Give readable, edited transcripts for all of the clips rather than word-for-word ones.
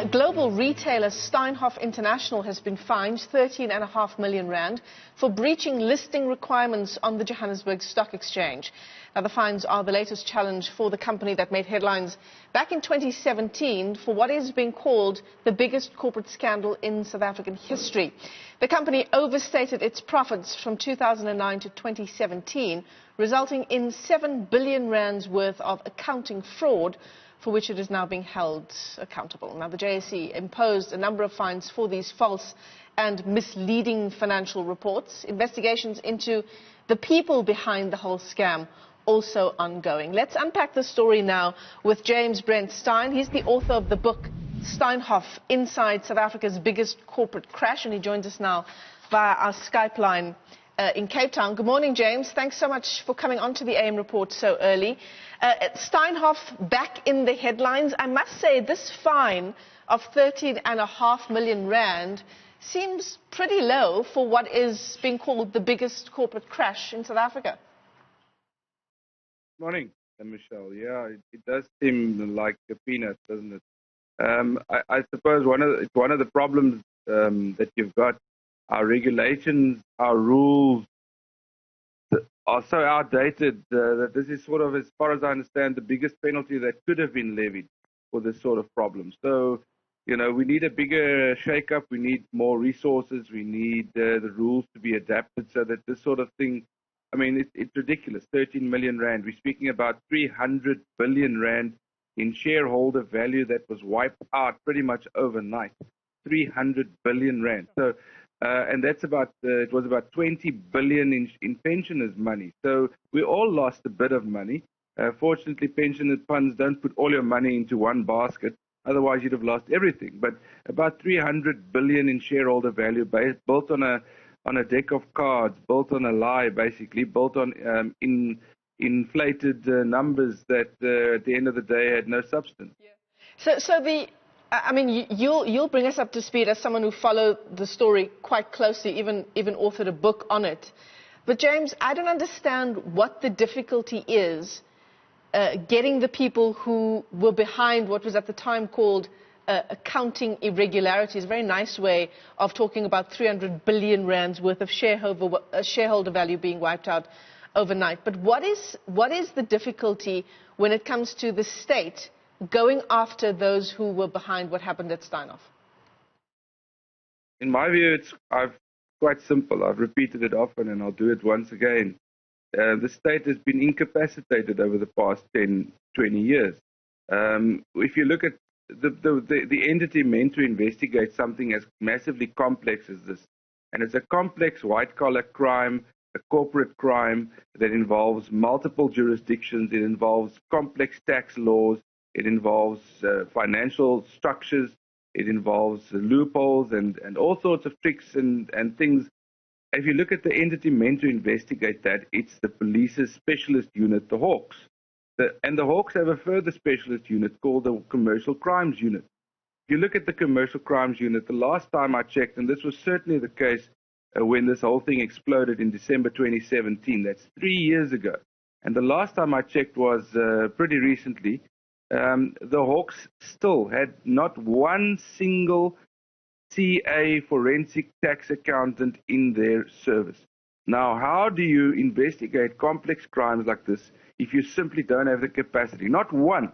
Global retailer Steinhoff International has been fined 13.5 million rand for breaching listing requirements on the Johannesburg Stock Exchange. Now, the fines are the latest challenge for the company that made headlines back in 2017 for what is being called the biggest corporate scandal in South African history. The company overstated its profits from 2009 to 2017, resulting in 7 billion rands worth of accounting fraud, for which it is now being held accountable. Now, the JSE imposed a number of fines for these false and misleading financial reports. Investigations into the people behind the whole scam also ongoing. Let's unpack the story now with James Brent Styan. He's the author of the book Steinhoff, Inside South Africa's Biggest Corporate Crash, and he joins us now via our Skype line in Cape Town. Good morning, James. Thanks so much for coming on to the AM report so early. Steinhoff back in the headlines. I must say this fine of 13.5 million rand seems pretty low for what is being called the biggest corporate crash in South Africa. Morning, Michelle. Yeah, it does seem like a peanut, doesn't it? I suppose it's one of the problems that you've got. Our regulations, our rules are so outdated that this is sort of, as far as I understand, the biggest penalty that could have been levied for this sort of problem. So, you know, we need a bigger shake-up. We need more resources. We need the rules to be adapted so that this sort of thing, I mean, it's ridiculous. 13 million rand. We're speaking about 300 billion rand in shareholder value that was wiped out pretty much overnight. 300 billion rand. So, and that's about, it was about 20 billion in pensioners' money. So we all lost a bit of money. Fortunately, pensioners' funds don't put all your money into one basket. Otherwise, you'd have lost everything. But about 300 billion in shareholder value built on a deck of cards, built on a lie, basically, built on inflated numbers that at the end of the day had no substance. Yeah. So I mean, you'll bring us up to speed as someone who followed the story quite closely, even authored a book on it. But James, I don't understand what the difficulty is getting the people who were behind what was at the time called accounting irregularities. A very nice way of talking about 300 billion rands worth of shareholder value being wiped out overnight. But what is the difficulty when it comes to the state going after those who were behind what happened at Steinhoff? In my view, it's quite simple. I've repeated it often and I'll do it once again. The state has been incapacitated over the past 10, 20 years. If you look at the entity meant to investigate something as massively complex as this, and it's a complex white-collar crime, a corporate crime that involves multiple jurisdictions, it involves complex tax laws, it involves financial structures, it involves loopholes and all sorts of tricks and things. If you look at the entity meant to investigate that, it's the police's specialist unit, the Hawks. And the Hawks have a further specialist unit called the Commercial Crimes Unit. If you look at the Commercial Crimes Unit, the last time I checked, and this was certainly the case when this whole thing exploded in December 2017, that's 3 years ago. And the last time I checked was pretty recently. The Hawks still had not one single CA forensic tax accountant in their service. Now, how do you investigate complex crimes like this if you simply don't have the capacity? Not one,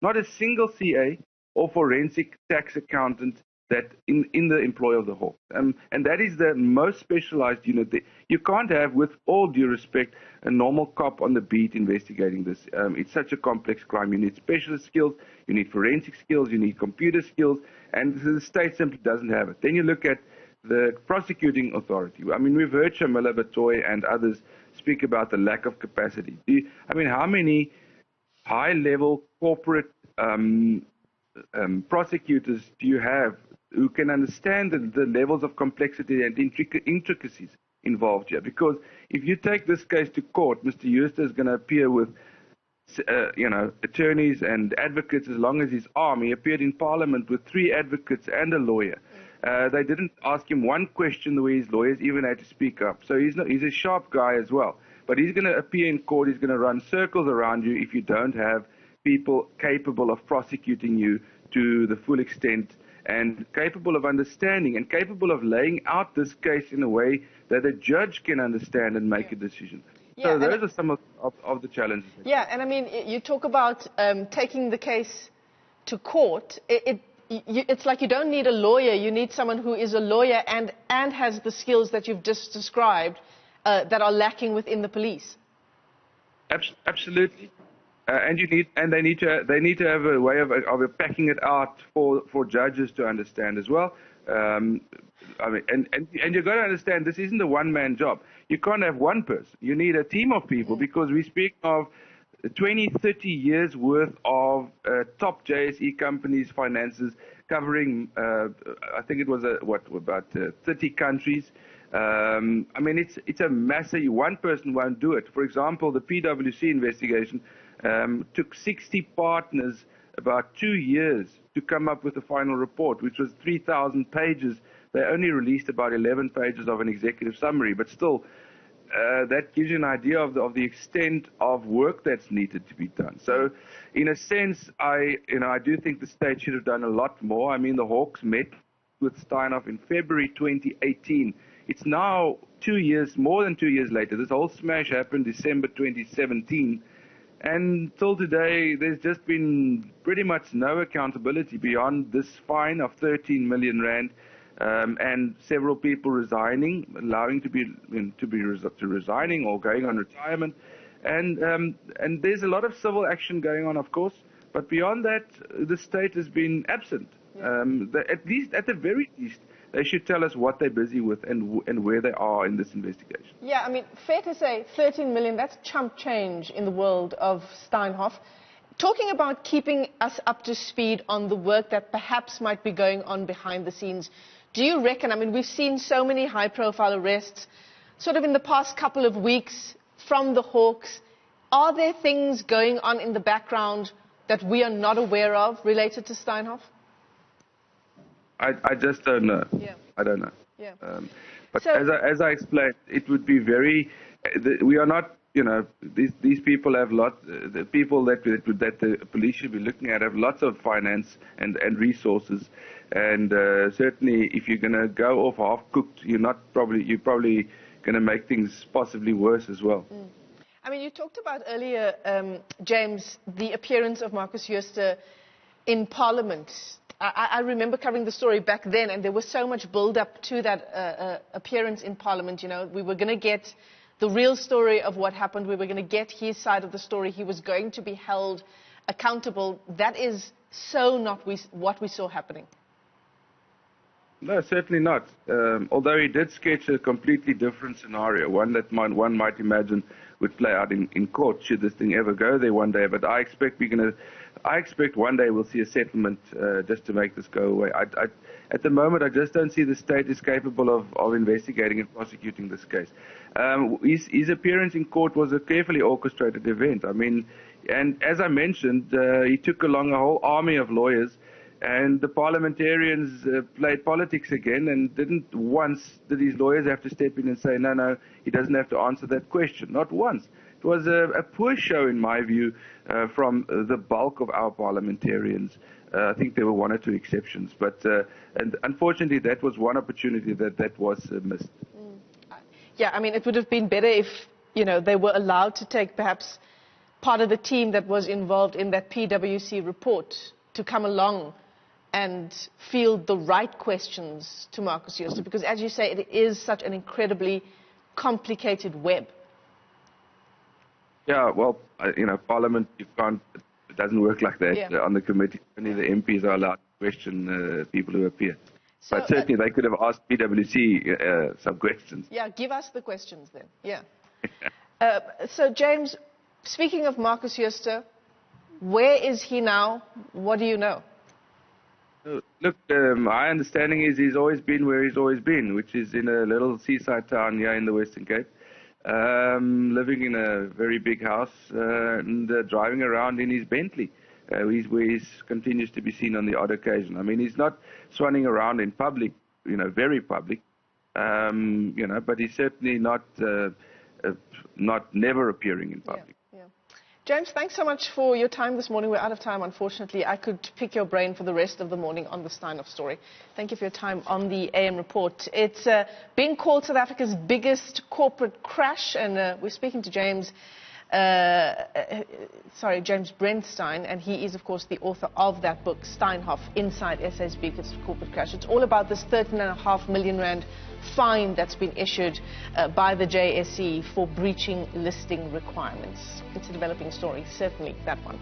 not a single CA or forensic tax accountant that in the employ of the Hawks. And that is the most specialized unit. You can't have, with all due respect, a normal cop on the beat investigating this. It's such a complex crime. You need specialist skills, you need forensic skills, you need computer skills, and the state simply doesn't have it. Then you look at the prosecuting authority. I mean, we've heard Shamila Batoy and others speak about the lack of capacity. I mean, how many high-level corporate prosecutors do you have who can understand the levels of complexity and intricacies involved here? Because if you take this case to court, Mr. Euster is going to appear with attorneys and advocates as long as his arm. He appeared in Parliament with 3 advocates and a lawyer. They didn't ask him one question the way his lawyers even had to speak up. So he's a sharp guy as well. But he's going to appear in court. He's going to run circles around you if you don't have people capable of prosecuting you to the full extent and capable of understanding and capable of laying out this case in a way that a judge can understand and make a decision. So those are some of the challenges. Yeah, and I mean, you talk about taking the case to court. It's like you don't need a lawyer. You need someone who is a lawyer and has the skills that you've just described that are lacking within the police. Absolutely. And they need to have a way of packing it out for judges to understand as well. I mean, and you've got to understand this isn't a one-man job. You can't have one person. You need a team of people because we speak of 20, 30 years worth of top JSE companies' finances covering, I think it was about 30 countries. I mean, it's a massive. One person won't do it. For example, the PwC investigation took 60 partners about 2 years to come up with the final report, which was 3,000 pages. They only released about 11 pages of an executive summary, but still, that gives you an idea of the extent of work that's needed to be done. So, in a sense, I do think the state should have done a lot more. I mean, the Hawks met with Steinhoff in February 2018. It's now 2 years, more than 2 years later. This whole smash happened December 2017. And till today, there's just been pretty much no accountability beyond this fine of 13 million rand, and several people resigning, allowing to resigning or going on retirement, and there's a lot of civil action going on, of course. But beyond that, the state has been absent. At the very least, they should tell us what they're busy with and where they are in this investigation. Yeah, I mean, fair to say 13 million, that's chump change in the world of Steinhoff. Talking about keeping us up to speed on the work that perhaps might be going on behind the scenes, do you reckon, I mean, we've seen so many high-profile arrests sort of in the past couple of weeks from the Hawks. Are there things going on in the background that we are not aware of related to Steinhoff? I just don't know. Yeah. I don't know. Yeah. But so, as I explained, it would be we are not, these people have the people that the police should be looking at have lots of finance and resources. And certainly if you're going to go off half-cooked, you're probably going to make things possibly worse as well. I mean, you talked about earlier, James, the appearance of Marcus Jooste in Parliament. I remember covering the story back then, and there was so much build-up to that appearance in Parliament. We were going to get the real story of what happened. We were going to get his side of the story. He was going to be held accountable. That is so not what we saw happening. No, certainly not. Although he did sketch a completely different scenario, one that one might imagine would play out in court should this thing ever go there one day. But I expect one day we'll see a settlement just to make this go away. At the moment, I just don't see the state is capable of investigating and prosecuting this case. His appearance in court was a carefully orchestrated event. I mean, and as I mentioned, he took along a whole army of lawyers. And the parliamentarians played politics again, and didn't once did his lawyers have to step in and say, no, he doesn't have to answer that question. Not once. It was a poor show, in my view, from the bulk of our parliamentarians. I think there were one or two exceptions, but and unfortunately, that was one opportunity that was missed. Yeah, I mean, it would have been better if they were allowed to take perhaps part of the team that was involved in that PwC report to come along and field the right questions to Marcus Jooste, because as you say, it is such an incredibly complicated web. Yeah, well, Parliament, it doesn't work like that. Yeah. On the committee, only the MPs are allowed to question people who appear. So, but certainly they could have asked PwC some questions. Yeah, give us the questions then. Yeah. So, James, speaking of Marcus Jooste, where is he now? What do you know? Look, my understanding is he's always been where he's always been, which is in a little seaside town here in the Western Cape, living in a very big house and driving around in his Bentley, where he continues to be seen on the odd occasion. I mean, he's not swanning around in public, very public, but he's certainly not never appearing in public. Yeah. James, thanks so much for your time this morning. We're out of time, unfortunately. I could pick your brain for the rest of the morning on the Steinhoff story. Thank you for your time on the AM report. It's being called South Africa's biggest corporate crash, and we're speaking to James Brent Styan, and he is, of course, the author of that book, Steinhoff, Inside SA's Biggest Corporate Crash. It's all about this 13.5 million rand fine that's been issued by the JSE for breaching listing requirements. It's a developing story, certainly that one.